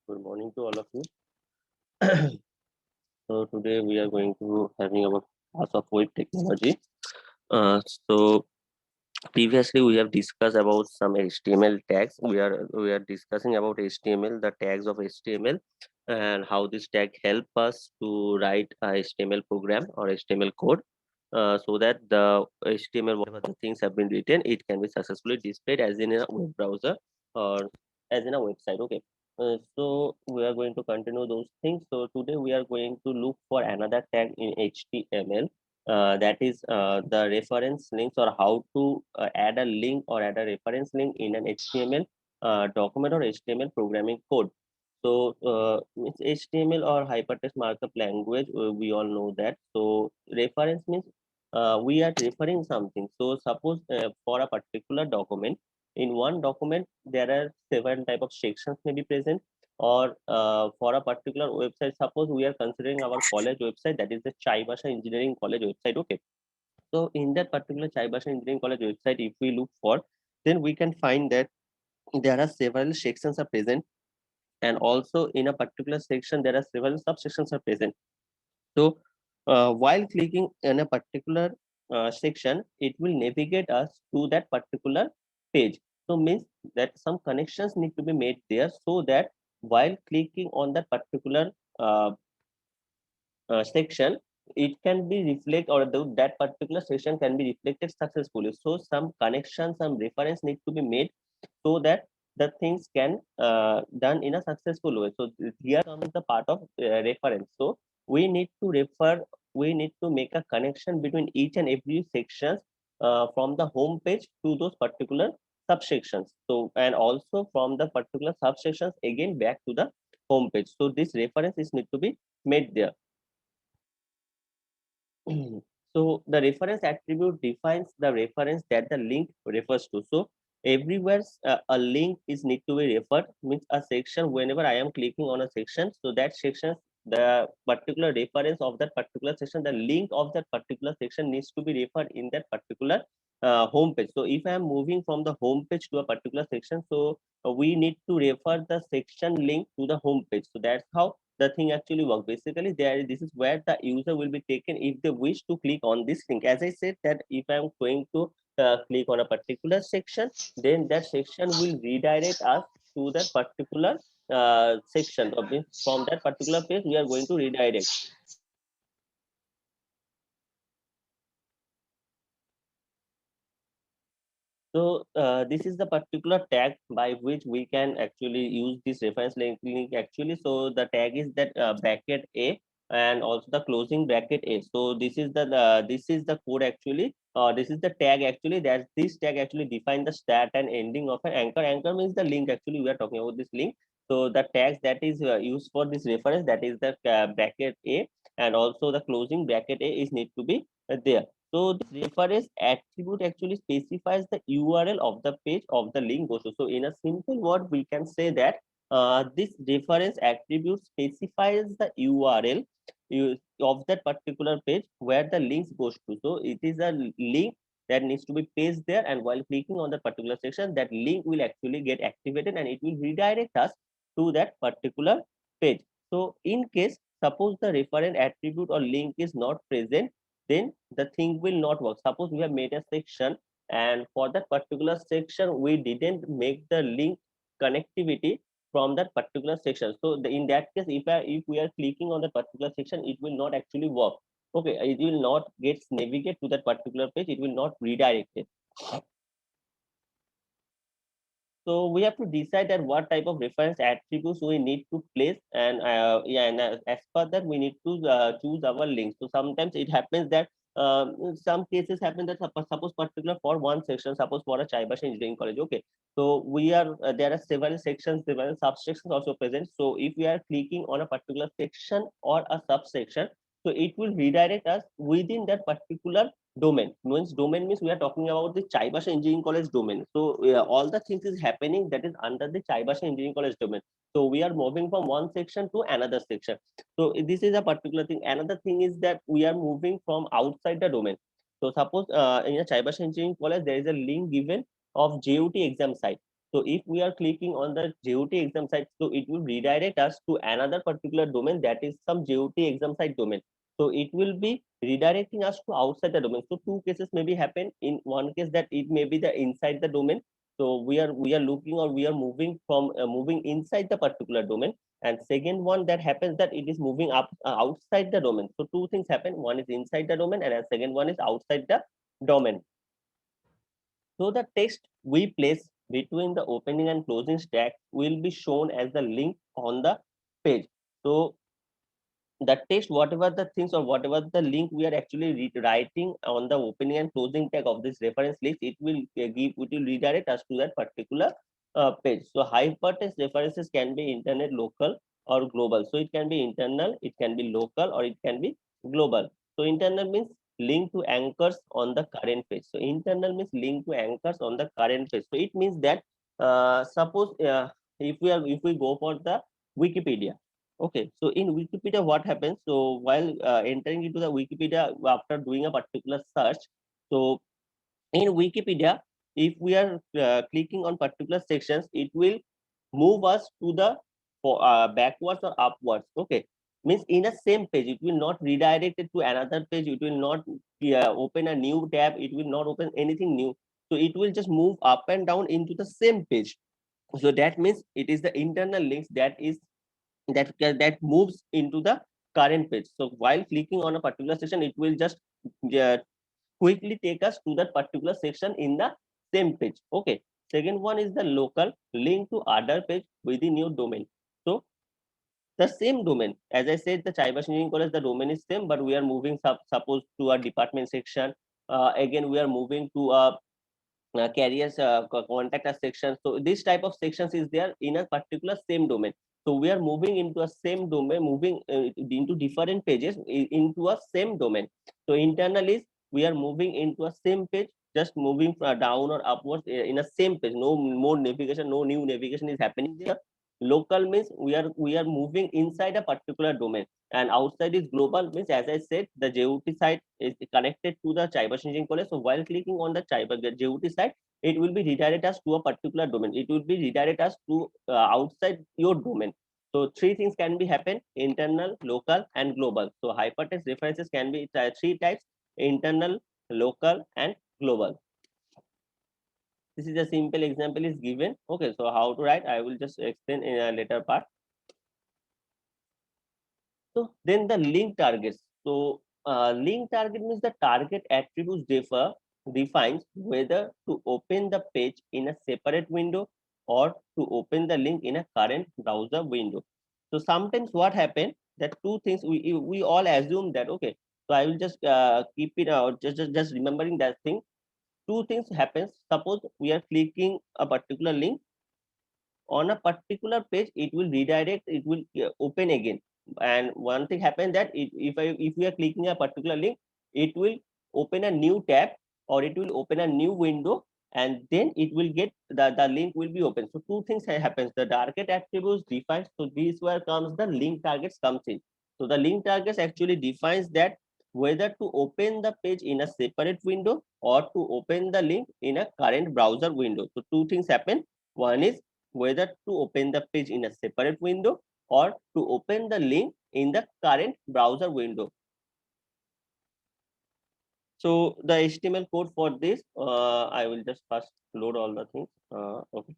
Good morning to all of you. So today we are going to having about class of web technology. So previously we have discussed about some HTML tags. We are discussing about HTML, the tags of HTML, and how this tag help us to write a HTML program or HTML code, so that the HTML whatever the things have been written, it can be successfully displayed as in a web browser or as in a website. Okay. So we are going to continue those things. So today we are going to look for another tag in HTML, that is the reference links, or how to add a link or add a reference link in an HTML document or HTML programming code. So it's HTML or hypertext markup language. We all know that. So reference means we are referring something. So suppose for a particular document, in one document there are several type of sections may be present, or for a particular website, suppose we are considering our college website, that is the Chaibasha Engineering College website. Okay, so in that particular Chaibasha Engineering College website, if we look for, then we can find that there are several sections are present, and also in a particular section there are several subsections are present. So while clicking in a particular section, it will navigate us to that particular page. So means that some connections need to be made there, so that while clicking on that particular uh, section, it can be reflect, or that particular section can be reflected successfully. So some connections, some reference need to be made, so that the things can done in a successful way. So here comes the part of reference. So we need to refer, we need to make a connection between each and every sections, from the home page to those particular subsections. So and also from the particular subsections again back to the home page. So this reference is need to be made there. So the reference attribute defines the reference that the link refers to. So everywhere a link is need to be referred, means a section, whenever I am clicking on a section, so that section, the particular reference of that particular section, the link of that particular section needs to be referred in that particular home page. So if I am moving from the home page to a particular section, so we need to refer the section link to the home page. So that's how the thing actually works. Basically, there this is where the user will be taken if they wish to click on this link. As I said, that if I'm going to click on a particular section, then that section will redirect us to that particular section. Of this, from that particular page, we are going to redirect. So this is the particular tag by which we can actually use this reference link actually. So the tag is that bracket A, and also the closing bracket A. So this is the code actually. This is the tag actually. That this tag actually define the start and ending of an anchor. Anchor means the link actually. We are talking about this link. So the tags that is used for this reference, that is the bracket A, and also the closing bracket A is need to be there. So this reference attribute actually specifies the URL of the page of the link goes to. So in a simple word, we can say that this reference attribute specifies the URL of that particular page where the links goes to. So it is a link that needs to be pasted there, and while clicking on the particular section, that link will actually get activated and it will redirect us to that particular page. So in case suppose the reference attribute or link is not present, then the thing will not work. Suppose we have made a section, and for that particular section we didn't make the link connectivity from that particular section. So in that case, if we are clicking on the particular section, it will not actually work. Okay, it will not get navigate to that particular page, it will not redirect it. So we have to decide that what type of reference attributes we need to place, and yeah, and as per that we need to choose our links. So sometimes it happens that some cases happen that suppose particular for one section, suppose for a Chaibasha Engineering College. Okay, so we are there are several sections, several subsections also present. So if we are clicking on a particular section or a subsection, so it will redirect us within that particular domain. Means domain means we are talking about the Chaibasha Engineering College domain. So all the things is happening that is under the Chaibasha Engineering College domain. So we are moving from one section to another section. So this is a particular thing. Another thing is that we are moving from outside the domain. So suppose in a Chaibasha Engineering College there is a link given of JUT exam site. So if we are clicking on the GOT exam site, so it will redirect us to another particular domain, that is some GOT exam site domain. So it will be redirecting us to outside the domain. So two cases maybe happen. In one case that it may be the inside the domain. So we are looking, or we are moving from moving inside the particular domain. And second one that happens that it is moving up outside the domain. So two things happen. One is inside the domain, and a second one is outside the domain. So the text we place between the opening and closing stack will be shown as the link on the page. So the text, whatever the things or whatever the link we are actually writing on the opening and closing tag of this reference list, it will redirect us to that particular page. So hypertext references can be internet, local, or global. So it can be internal, it can be local, or it can be global. So internal means link to anchors on the current page. So internal means link to anchors on the current page. So it means that suppose if we go for the Wikipedia. Okay, so in Wikipedia, what happens? So while entering into the Wikipedia after doing a particular search, so in Wikipedia, if we are clicking on particular sections, it will move us to the backwards or upwards. Okay, means in a same page, it will not redirect it to another page. It will not open a new tab. It will not open anything new. So it will just move up and down into the same page. So that means it is the internal links that moves into the current page. So while clicking on a particular section, it will just uh, quickly take us to that particular section in the same page. Okay. Second one is the local link to other page within your domain. So the same domain, as I said, the cyber engineering college, the domain is same, but we are moving suppose to a department section. Again, we are moving to a carriers contact us section. So this type of sections is there in a particular same domain. So we are moving into a same domain, moving into different pages into a same domain. So internal is we are moving into a same page, just moving down or upwards in a same page. No more navigation, no new navigation is happening there. Local means we are moving inside a particular domain, and outside is global means, as I said, the GOT site is connected to the cyber engineering college. So while clicking on the GOT site, it will be redirect us to a particular domain. It will be redirect us to outside your domain. So three things can be happen: internal, local, and global. So hypertext references can be three types: internal, local, and global. This is a simple example is given. Okay, so how to write, I will just explain in a later part. So then the link targets. So link target means the target attributes defines whether to open the page in a separate window or to open the link in a current browser window. So sometimes what happen, that two things we all assume that, okay. So I will just keep it out, just remembering that thing. Two things happens. Suppose we are clicking a particular link on a particular page, it will redirect, it will open again. And one thing happened that if we are clicking a particular link, it will open a new tab, or it will open a new window, and then it will get the link will be open. So two things happens: the target attributes defines. So this where comes the link targets comes in. So the link targets actually defines that whether to open the page in a separate window or to open the link in a current browser window. So two things happen. One is whether to open the page in a separate window or to open the link in the current browser window. So the HTML code for this, I will just first load all the things. Okay.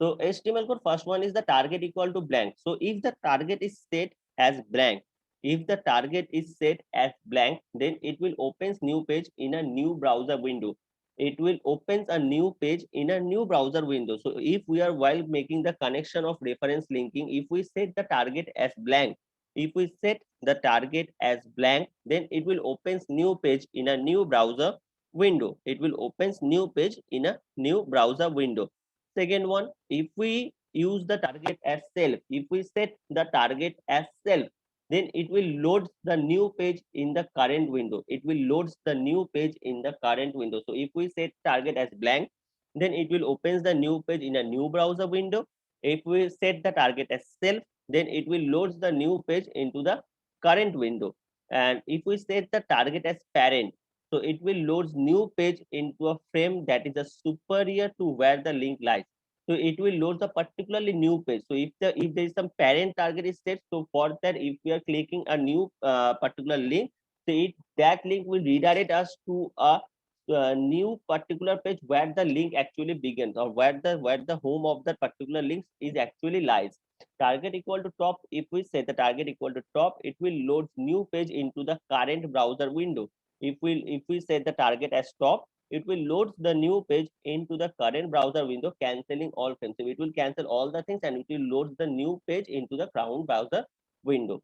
So HTML code, first one is the target equal to blank. So if the target is set as blank, if the target is set as blank, then it will opens new page in a new browser window. It will opens a new page in a new browser window. So if we are while making the connection of reference linking, if we set the target as blank, if we set the target as blank, then it will opens new page in a new browser window. It will opens new page in a new browser window. Second one, if we use the target as self, if we set the target as self, then it will load the new page in the current window. It will loads the new page in the current window. So if we set target as blank, then it will opens the new page in a new browser window. If we set the target as self, then it will loads the new page into the current window. And if we set the target as parent, so it will loads new page into a frame that is a superior to where the link lies. So it will load the particularly new page. So if there is some parent target is set, so for that, if we are clicking a new particular link, so that link will redirect us to a new particular page where the link actually begins, or where the home of that particular link is actually lies. Target equal to top. If we set the target equal to top, it will load new page into the current browser window. If we set the target as top, it will load the new page into the current browser window, canceling all frames. So it will cancel all the things and it will load the new page into the current browser window.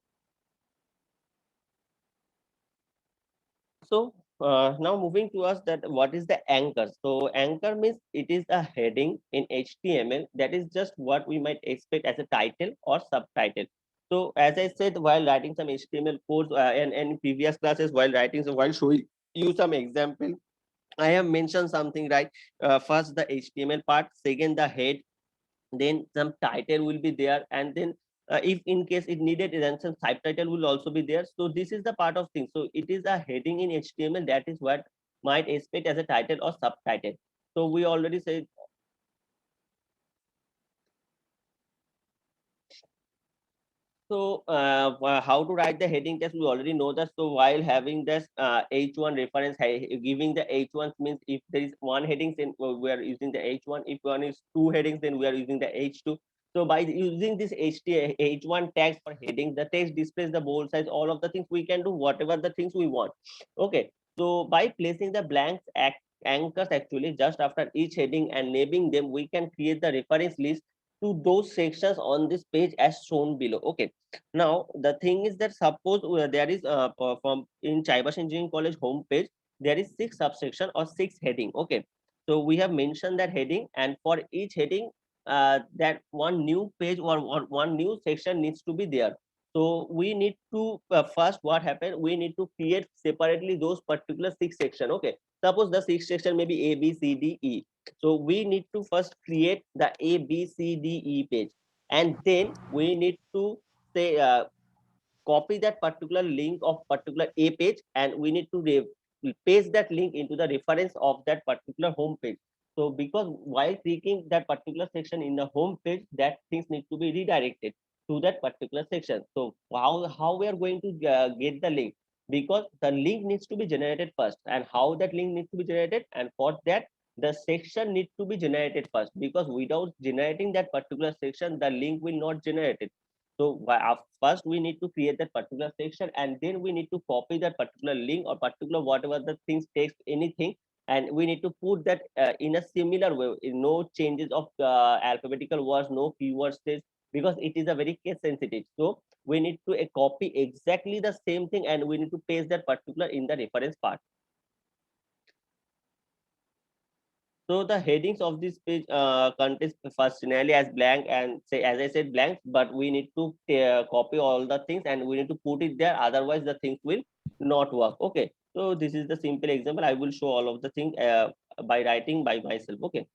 So now moving to us, that what is the anchor? So anchor means it is a heading in HTML that is just what we might expect as a title or subtitle. So as I said, while writing some HTML codes and previous classes, while showing you some example, I have mentioned something, right? First the HTML part, second the head, then some title will be there, and then if in case it needed, then some subtitle will also be there. So this is the part of things. So it is a heading in HTML that is what might expect as a title or subtitle. So we already said. So how to write the heading text, we already know that. So while having this H1 reference, giving the H1 means if there is one heading, then we are using the H1. If one is two headings, then we are using the H2. So by using this H1 tags for heading, the text displays the bold size, all of the things we can do, whatever the things we want. Okay. So by placing the blanks anchors actually just after each heading and naming them, we can create the reference list to those sections on this page as shown below. Okay. Now the thing is that suppose there is from in Chaibas Engineering College homepage, there is 6 subsection or 6 heading. Okay. So we have mentioned that heading, and for each heading, that one new page or one new section needs to be there. So we need to first what happened, we need to create separately those particular 6 section. Okay. Suppose the 6 section may be A, B, C, D, E. So we need to first create the A, B, C, D, E page, and then we need to say copy that particular link of particular A page, and we need to paste that link into the reference of that particular home page. So because while clicking that particular section in the home page, that things need to be redirected to that particular section. So how we are going to get the link? Because the link needs to be generated first, and how that link needs to be generated, and for that the section need to be generated first, because without generating that particular section, the link will not generate it. So first we need to create that particular section, and then we need to copy that particular link or particular whatever the things text anything, and we need to put that in a similar way, no changes of alphabetical words, no keywords, because it is a very case sensitive. So we need to copy exactly the same thing, and we need to paste that particular in the reference part. So the headings of this page contains first scenario as blank, and say as I said blank, but we need to copy all the things and we need to put it there. Otherwise, the things will not work. Okay. So this is the simple example. I will show all of the things by writing by myself. Okay.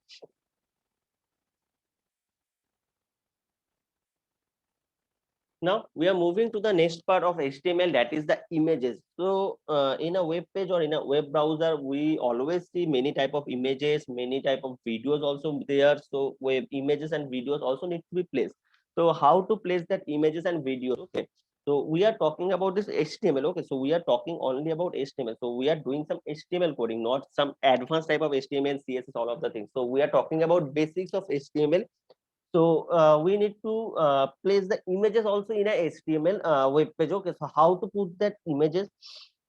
Now we are moving to the next part of HTML, that is the images. So in a web page or in a web browser, we always see many type of images, many type of videos also there. So web images and videos also need to be placed. So how to place that images and videos? Okay. So we are talking about this HTML. Okay. So we are talking only about HTML. So we are doing some HTML coding, not some advanced type of HTML, CSS, all of the things. So we are talking about basics of HTML. So we need to place the images also in a HTML web page. Okay, so how to put that images?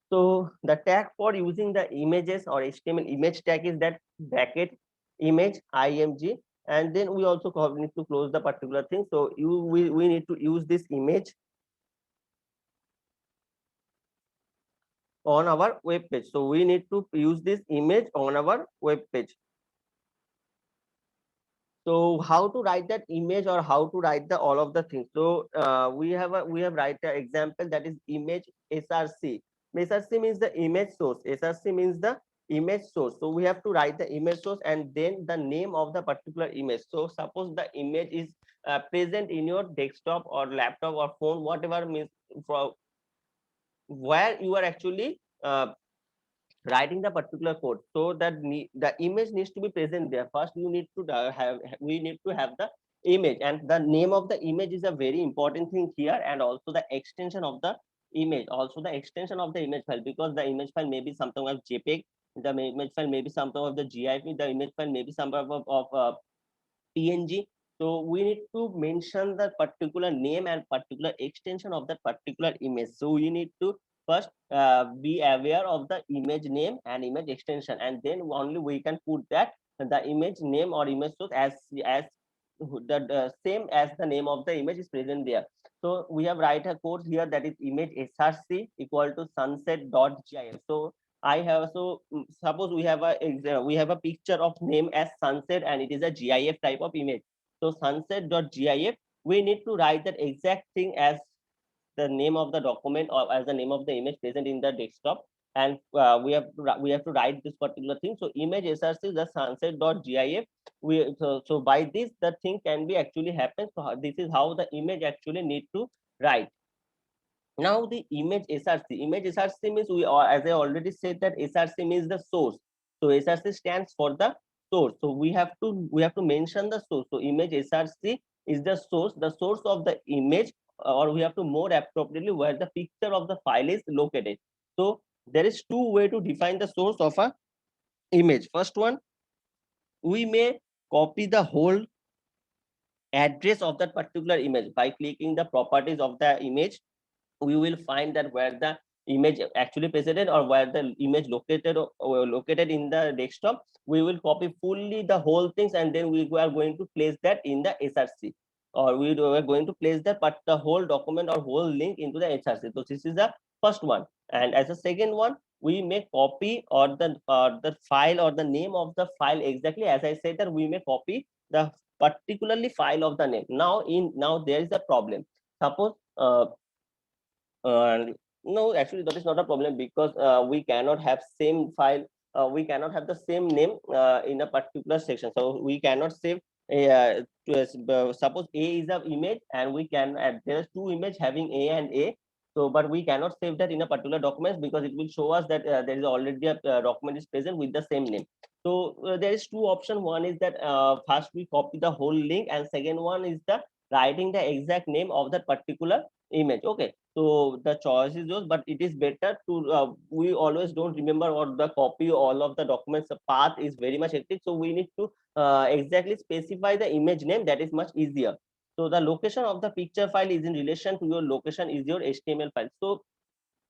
So the tag for using the images or HTML image tag is that bracket image img, and then we also need to close the particular thing. So we need to use this image on our web page. So we need to use this image on our web page. So how to write that image or how to write the all of the things? So we have write the example, that is image src. Src means the image source, src means the image source. So we have to write the image source and then the name of the particular image. So suppose the image is present in your desktop or laptop or phone, whatever means, from where you are actually writing the particular code, so that the image needs to be present there. First you need to we need to have the image, and the name of the image is a very important thing here, and also the extension of the image, also the extension of the image file, because the image file may be something of JPEG, the image file may be something of the GIF, the image file may be something of PNG. So we need to mention the particular name and particular extension of that particular image. So we need to first be aware of the image name and image extension, and then only we can put that the image name or image source as the same as the name of the image is present there. So we have write a code here, that is image src equal to sunset.gif. So I have, suppose we have a picture of name as sunset, and it is a GIF type of image. So sunset.gif, we need to write that exact thing as the name of the document or as the name of the image present in the desktop, and we have to write this particular thing. So image src is the sunset.gif. So by this the thing can be actually happen. So this is how the image actually need to write. Now the image src means, as I already said, that src means the source. So src stands for the source. So we have to mention the source. So image src is the source of the image, or we have to more appropriately where the picture of the file is located. So there is two way to define the source of a image. First one, we may copy the whole address of that particular image by clicking the properties of the image. We will find that where the image actually presented, or where the image located, or located in the desktop. We will copy fully the whole things, and then we are going to place that in the src, or we are going to place that but the whole document or whole link into the src. So this is the first one. And as a second one, we may copy or the file or the name of the file, exactly as I said, that we may copy the particularly file of the name. Now there is a problem. Suppose no, actually, that is not a problem, because we cannot have same file. We cannot have the same name in a particular section. So we cannot save suppose A is an image, and we can there are two images having A and A. So, but we cannot save that in a particular document, because it will show us that there is already a document is present with the same name. So there is two options. One is that first we copy the whole link, and second one is the writing the exact name of that particular image. Okay, so the choice is yours, but it is better to we always don't remember or the copy all of the documents. The path is very much hectic, so we need to exactly specify the image name. That is much easier. So the location of the picture file is in relation to your location is your HTML file. So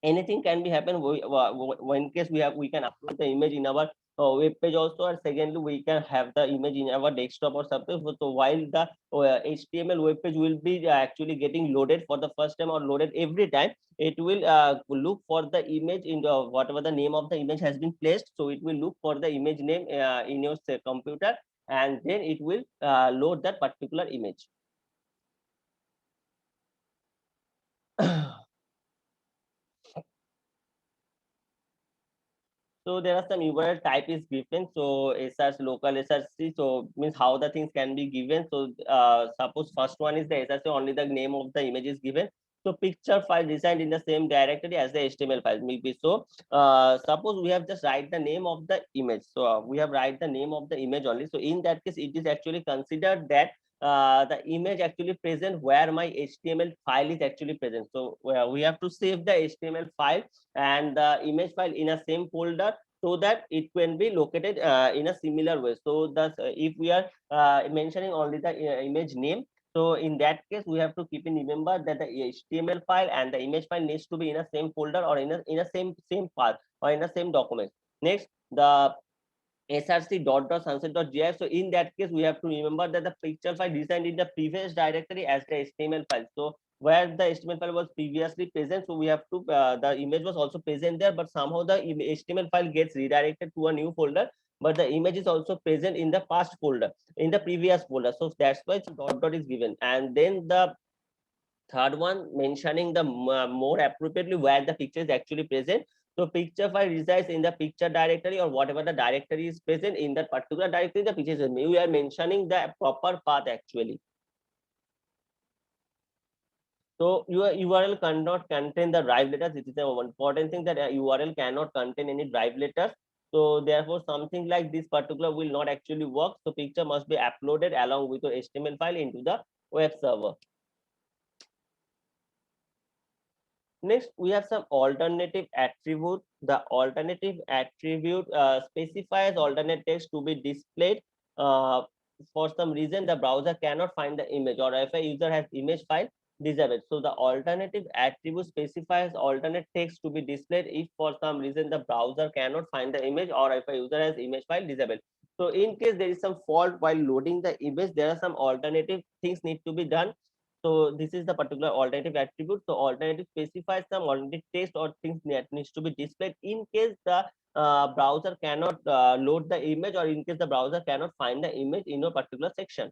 anything can be happen. In case we can upload the image in our web page also, and secondly we can have the image in our desktop or something. So while the HTML web page will be actually getting loaded for the first time or loaded every time, it will look for the image in the whatever the name of the image has been placed. So it will look for the image name in your computer, and then it will load that particular image. So there are some URL type is given. So SRC local SRC. So means how the things can be given. So suppose first one is the SRC, only the name of the image is given. So picture file designed in the same directory as the HTML file maybe. So suppose we have just write the name of the image. So we have write the name of the image only. So in that case, it is actually considered that the image actually present where my HTML file is actually present. So we have to save the HTML file and the image file in a same folder, so that it can be located in a similar way. So thus if we are mentioning only the image name, so in that case we have to keep in remember that the HTML file and the image file needs to be in a same folder, or in a same path, or in the same document. Next, the src sunset.gif. So in that case, we have to remember that the picture file designed in the previous directory as the HTML file. So where the HTML file was previously present, so we have to the image was also present there, but somehow the HTML file gets redirected to a new folder, but the image is also present in the past folder, in the previous folder. So that's why dot is given. And then the third one, mentioning the more appropriately where the picture is actually present. So picture file resides in the picture directory, or whatever the directory is present in that particular directory, the picture is. We are mentioning the proper path actually. So your URL cannot contain the drive letters. It is the important thing that a URL cannot contain any drive letters. So therefore, something like this particular will not actually work. So picture must be uploaded along with your HTML file into the web server. Next, we have some alternative attribute. The alternative attribute specifies alternate text to be displayed. Uh, for some reason, the browser cannot find the image, or if a user has image file, disable it. So the alternative attribute specifies alternate text to be displayed if for some reason the browser cannot find the image, or if a user has image file, disable. So in case there is some fault while loading the image, there are some alternative things need to be done. So this is the particular alternative attribute. So alternative specifies some alternative text or things that needs to be displayed in case the browser cannot load the image, or in case the browser cannot find the image in a particular section.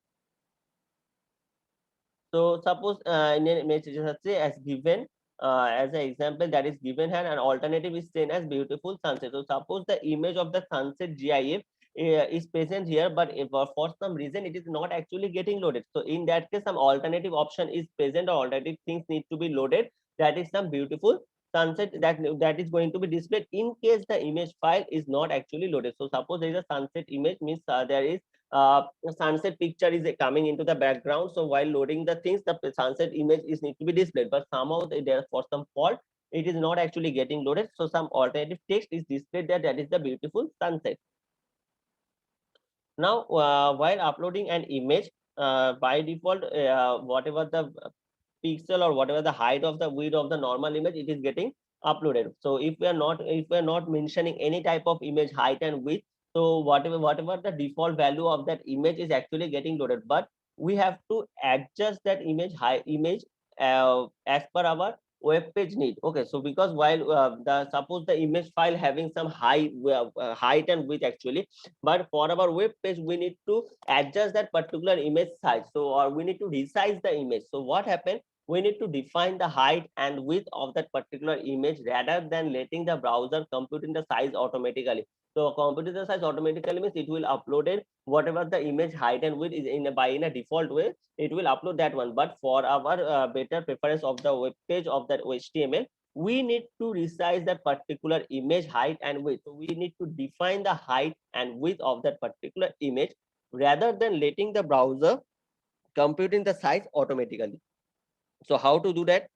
So suppose in an image as given, as an example that is given here, an alternative is seen as beautiful sunset. So suppose the image of the sunset GIF is present here, but if for some reason it is not actually getting loaded. So in that case, some alternative option is present, or alternative things need to be loaded. That is some beautiful sunset that is going to be displayed in case the image file is not actually loaded. So suppose there is a sunset image, means there is sunset picture is coming into the background. So while loading the things, the sunset image is need to be displayed, but somehow there for some fault it is not actually getting loaded. So some alternative text is displayed there, that is the beautiful sunset. Now while uploading an image, by default whatever the pixel or whatever the height of the width of the normal image, it is getting uploaded. So if we are not mentioning any type of image height and width, so whatever the default value of that image is actually getting loaded, but we have to adjust that image as per our web page need. Okay, so because while the suppose the image file having some height and width actually, but for our web page we need to adjust that particular image size, so or we need to resize the image. So what happened, we need to define the height and width of that particular image rather than letting the browser computing the size automatically. So computing the size automatically means it will upload it whatever the image height and width is in a default way, it will upload that one. But for our better preference of the web page of that HTML, we need to resize that particular image height and width. So we need to define the height and width of that particular image rather than letting the browser computing the size automatically. So how to do that?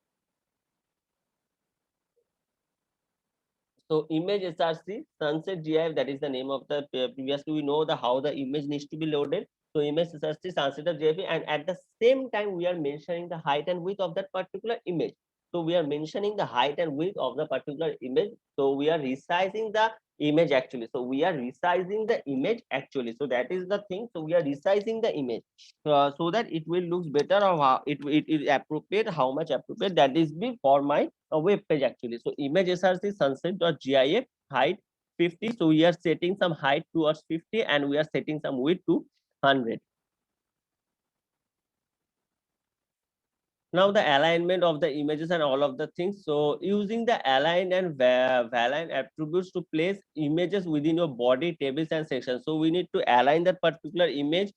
So image SRC sunset GIF, that is the name of the previously we know the how the image needs to be loaded. So image SRC sunset GIF, and at the same time we are mentioning the height and width of that particular image. So we are mentioning the height and width of the particular image. So we are resizing the image actually. So we are resizing the image actually. So that is the thing. So we are resizing the image so that it will looks better, or how it is appropriate, how much appropriate that is be for my web page actually. So image SRC sunset.gif height 50. So we are setting some height towards 50 and we are setting some width to 100. Now the alignment of the images and all of the things. So using the align and align attributes to place images within your body tables and sections. So we need to align that particular image.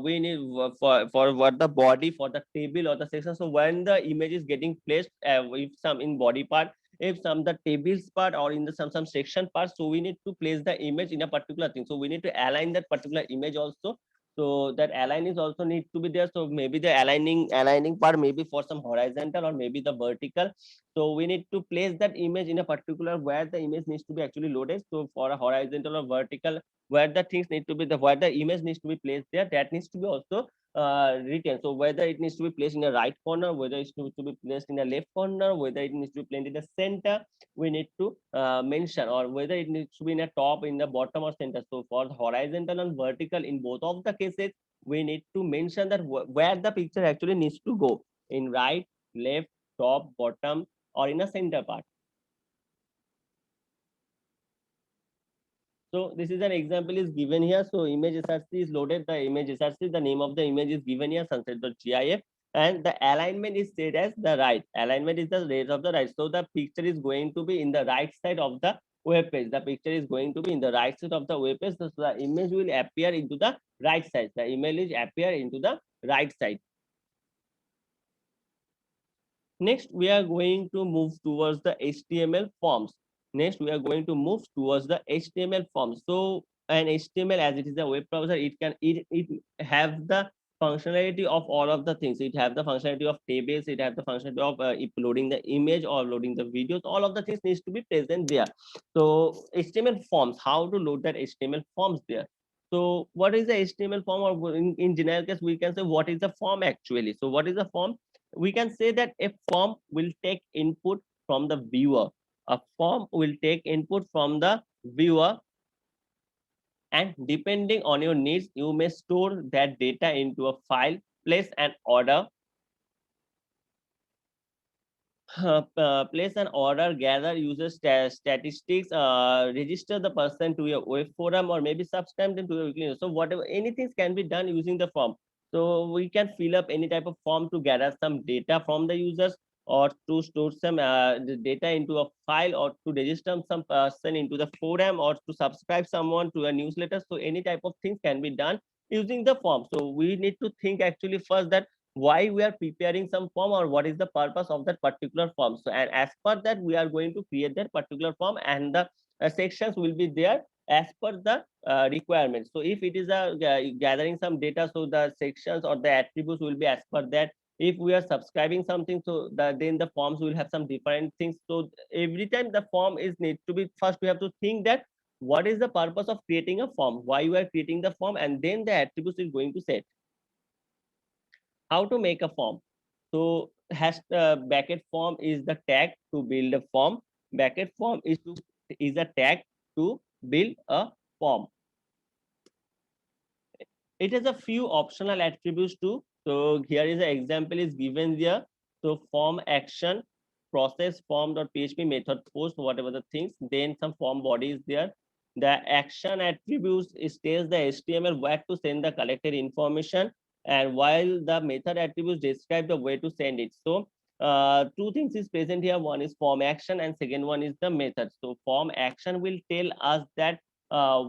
We need for what the body, for the table or the section. So when the image is getting placed, if some in body part, if some the tables part, or in the some section part, so we need to place the image in a particular thing. So we need to align that particular image also. So that align is also need to be there. So maybe the aligning part maybe for some horizontal or maybe the vertical. So we need to place that image in a particular where the image needs to be actually loaded. So for a horizontal or vertical, where the things need to be the where the image needs to be placed there, that needs to be also written. So whether it needs to be placed in the right corner, whether it needs to be placed in the left corner, whether it needs to be placed in the center, we need to mention, or whether it needs to be in a top, in the bottom or center. So for horizontal and vertical, in both of the cases, we need to mention that where the picture actually needs to go, in right, left, top, bottom, or in a center part. So this is an example is given here. So image SRC is loaded, the image SRC, the name of the image is given here, sunset.gif, and the alignment is set as the right. Alignment is the rate of the right. So the picture is going to be in the right side of the web page. The picture is going to be in the right side of the web page. So the image will appear into the right side. The image is appear into the right side. Next, we are going to move towards the HTML forms. Next, we are going to move towards the HTML forms. So, an HTML, as it is a web browser, it have the functionality of all of the things. It have the functionality of tables. It have the functionality of loading the image or loading the videos. All of the things needs to be present there. So, HTML forms. How to load that HTML forms there? So, what is the HTML form, or in general case, we can say what is the form actually? So, what is the form? We can say that a form will take input from the viewer. A form will take input from the viewer, and depending on your needs, you may store that data into a file, place an order, place an order, gather user statistics, register the person to your web forum, or maybe subscribe them to your weekly news. So whatever, anything can be done using the form. So we can fill up any type of form to gather some data from the users, or to store some the data into a file, or to register some person into the forum, or to subscribe someone to a newsletter. So any type of things can be done using the form. So we need to think actually first that why we are preparing some form, or what is the purpose of that particular form. So, and as per that, we are going to create that particular form, and the sections will be there as per the requirement. So if it is a gathering some data, so the sections or the attributes will be as per that. If we are subscribing something, so then the forms will have some different things. So every time the form is need to be, first we have to think that what is the purpose of creating a form, why you are creating the form, and then the attributes is going to set. How to make a form? So has bracket form is the tag to build a form. Bracket form is a tag to build a form. It has a few optional attributes too. So here is an example is given here. So form action, process form.php, method post, whatever the things. Then some form body is there. The action attributes states the HTML where to send the collected information, and while the method attributes describe the way to send it. So two things is present here. One is form action, and second one is the method. So form action will tell us that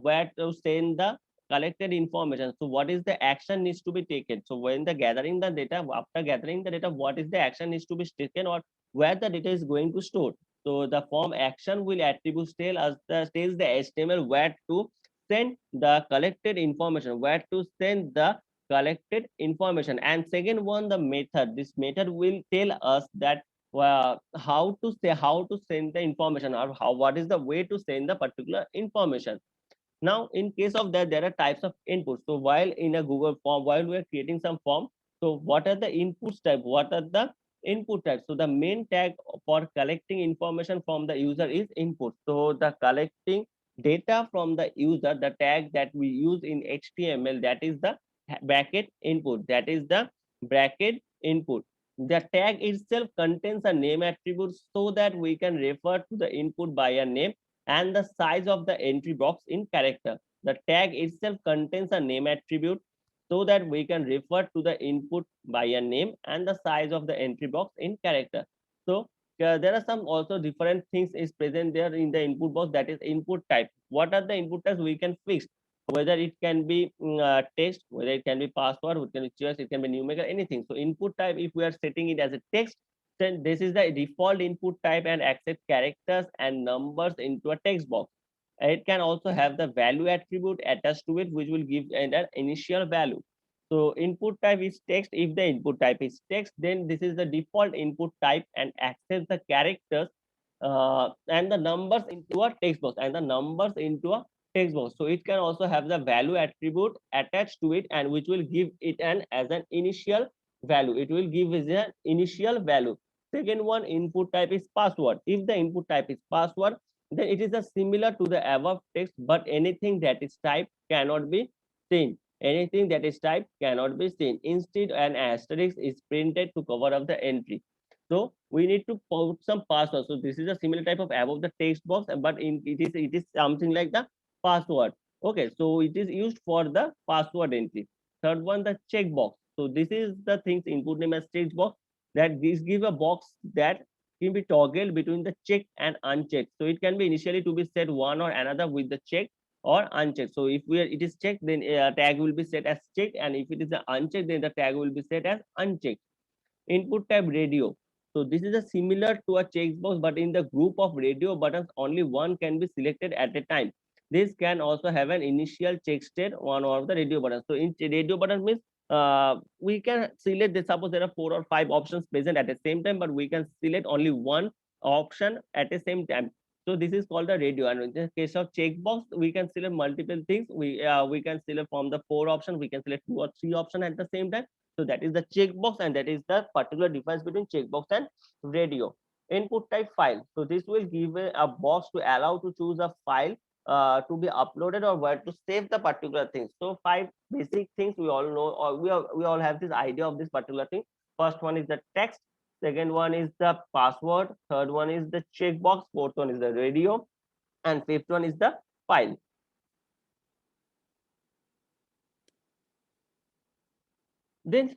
where to send the collected information. So what is the action needs to be taken? So when the gathering the data, after gathering the data, what is the action needs to be taken, or where the data is going to store? So the form action will attribute tell us the tells the HTML where to send the collected information, where to send the collected information. And second one, the method. This method will tell us that how to send the information, or how what is the way to send the particular information. Now, in case of that, there are types of inputs. So while in a Google form, while we are creating some form, so what are the inputs type? What are the input types? So the main tag for collecting information from the user is input. So the collecting data from the user, the tag that we use in HTML, that is the bracket input. That is the bracket input. The tag itself contains a name attribute so that we can refer to the input by a name, and the size of the entry box in character. The tag itself contains a name attribute so that we can refer to the input by a name, and the size of the entry box in character. So there are some also different things is present there in the input box, that is input type. What are the input types we can fix? Whether it can be text, whether it can be password, it can be choice, it can be numerical, anything. So input type, if we are setting it as a text, then this is the default input type and accept characters and numbers into a text box. It can also have the value attribute attached to it, which will give an initial value. So input type is text. If the input type is text, then this is the default input type and accepts the characters and the numbers into a text box, and the numbers into a text box. So it can also have the value attribute attached to it, and which will give it an as an initial value. It will give as an initial value. Second one, input type is password. If the input type is password, then it is a similar to the above text, but anything that is typed cannot be seen. Anything that is typed cannot be seen. Instead, an asterisk is printed to cover up the entry. So we need to put some password. So this is a similar type of above the text box, but it is something like the password. Okay, so it is used for the password entry. Third one, the checkbox. So this is the things input name as checkbox, that this give a box that can be toggled between the checked and unchecked. So it can be initially to be set one or another with the check or unchecked. So if it is checked, then tag will be set as checked, and if it is unchecked, then the tag will be set as unchecked. Input type radio. So this is a similar to a checkbox, but in the group of radio buttons, only one can be selected at a time. This can also have an initial check state one of the radio buttons. So in radio button means we can select this. Suppose there are 4 or 5 options present at the same time, but we can select only one option at the same time. So this is called the radio. And in the case of checkbox, we can select multiple things. We can select from the 4 options. We can select 2 or 3 options at the same time. So that is the checkbox, and that is the particular difference between checkbox and radio. Input type file. So this will give a box to allow to choose a file to be uploaded or where to save the particular thing. So 5 basic things we all know, or we all have this idea of this particular thing. First one is the text. Second one is the password. Third one is the checkbox. Fourth one is the radio, and fifth one is the file. Then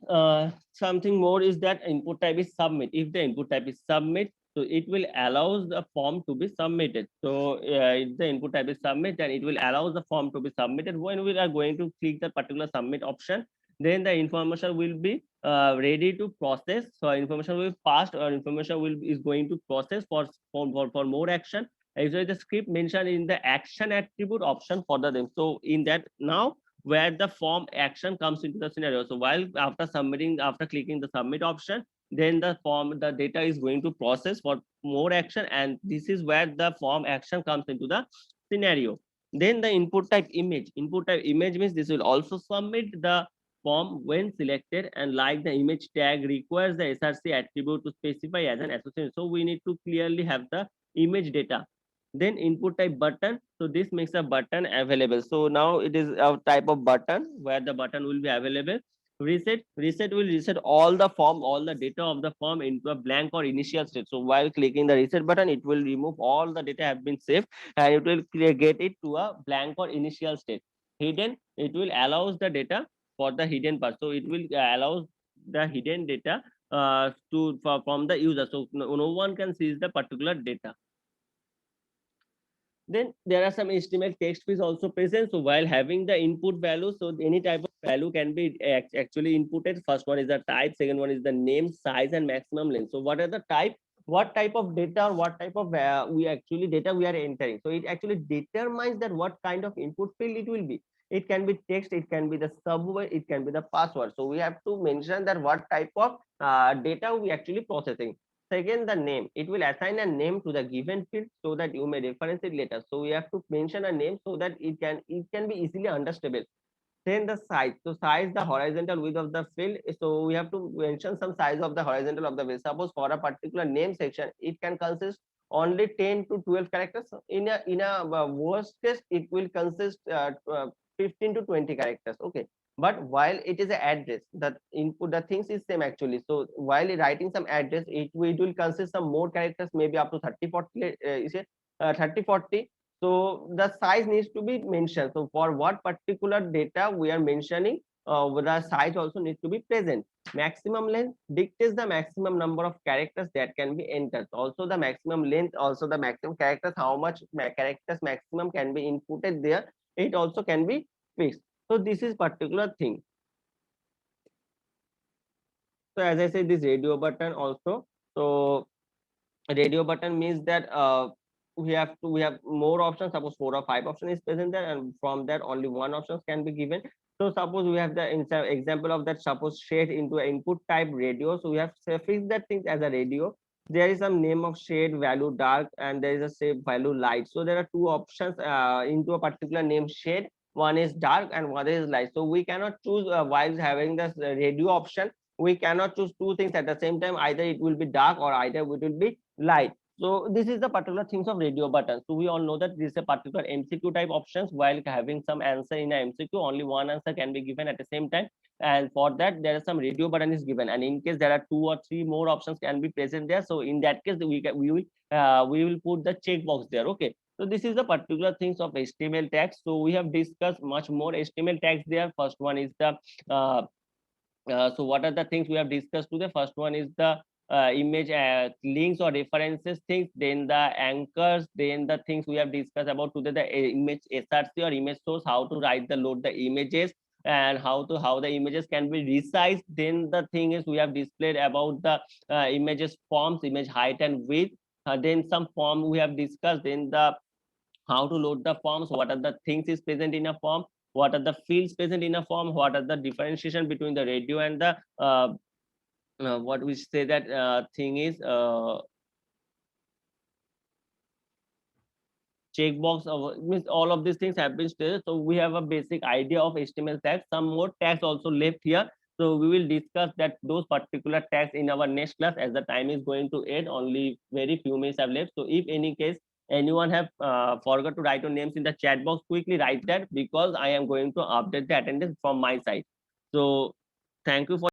something more is that input type is submit. If the input type is submit, so it will allows the form to be submitted. So if the input type is submit, then it will allow the form to be submitted. When we are going to click the particular submit option, then the information will be ready to process. So information will be passed, or information will is going to process for more action. Actually, the script mentioned in the action attribute option for the them. So in that now where the form action comes into the scenario. So while after clicking the submit option, then the data is going to process for more action, and this is where the form action comes into the scenario. Then the input type image. Input type image means this will also submit the form when selected, and like the image tag requires the SRC attribute to specify as an association. So we need to clearly have the image data. Then input type button. So this makes a button available. So now it is a type of button where the button will be available. Reset will reset all the form, all the data of the form into a blank or initial state. So while clicking the reset button, it will remove all the data have been saved, and it will get it to a blank or initial state. Hidden, it will allows the data for the hidden part. So it will allows the hidden data from the user. So no one can see the particular data. Then there are some HTML text fields also present. So while having the input value, so any type of value can be actually inputted. First one is the type, second one is the name, size, and maximum length. So what are the type? What type of data or what type of data we are entering? So it actually determines that what kind of input field it will be. It can be text, it can be the subword, it can be the password. So we have to mention that what type of data we actually processing. Second, the name. It will assign a name to the given field so that you may reference it later. So we have to mention a name so that it can be easily understandable. Then the size. So size, the horizontal width of the field. So we have to mention some size of the horizontal of the field. Suppose for a particular name section, it can consist only 10 to 12 characters. In a worst case, it will consist 15 to 20 characters. Okay. But while it is an address, the input, the things is same actually. So while writing some address, it will consist some more characters, maybe up to 30 40 you say 30 40. So the size needs to be mentioned. So for what particular data we are mentioning, the size also needs to be present. Maximum length dictates the maximum number of characters that can be entered. Also the maximum length, also the maximum characters, how much characters maximum can be inputted there, it also can be fixed. So this is particular thing. So as I said, this radio button also. So radio button means that we have more options. Suppose 4 or 5 options is present there, and from that only one option can be given. So suppose we have the example of that. Suppose shade into input type radio. So we have fixed that thing as a radio. There is some name of shade value dark, and there is a shape value light. So there are 2 options into a particular name shade. One is dark and one is light. So we cannot choose while having this radio option. We cannot choose 2 things at the same time. Either it will be dark or either it will be light. So this is the particular things of radio button. So we all know that this is a particular MCQ type options. While having some answer in a MCQ, only one answer can be given at the same time. And for that, there is some radio button is given. And in case there are 2 or 3 more options can be present there. So in that case, we will put the checkbox there. Okay. So this is the particular things of HTML tags. So we have discussed much more HTML tags there. First one is the so what are the things we have discussed today? First one is the image links or references things, then the anchors, then the things we have discussed about today, the image SRC or image source, how to write the load the images, and how the images can be resized. Then the thing is we have displayed about the images forms, image height and width. Then some form we have discussed. Then the how to load the forms, what are the things is present in a form, what are the fields present in a form, what are the differentiation between the radio and the what we say that thing is checkbox of means all of these things have been stated. So we have a basic idea of HTML tags. Some more tags also left here. So we will discuss that those particular tags in our next class, as the time is going to end. Only very few minutes have left. So if any case anyone have forgot to write your names in the chat box, quickly write that, because I am going to update the attendance from my side. So thank you for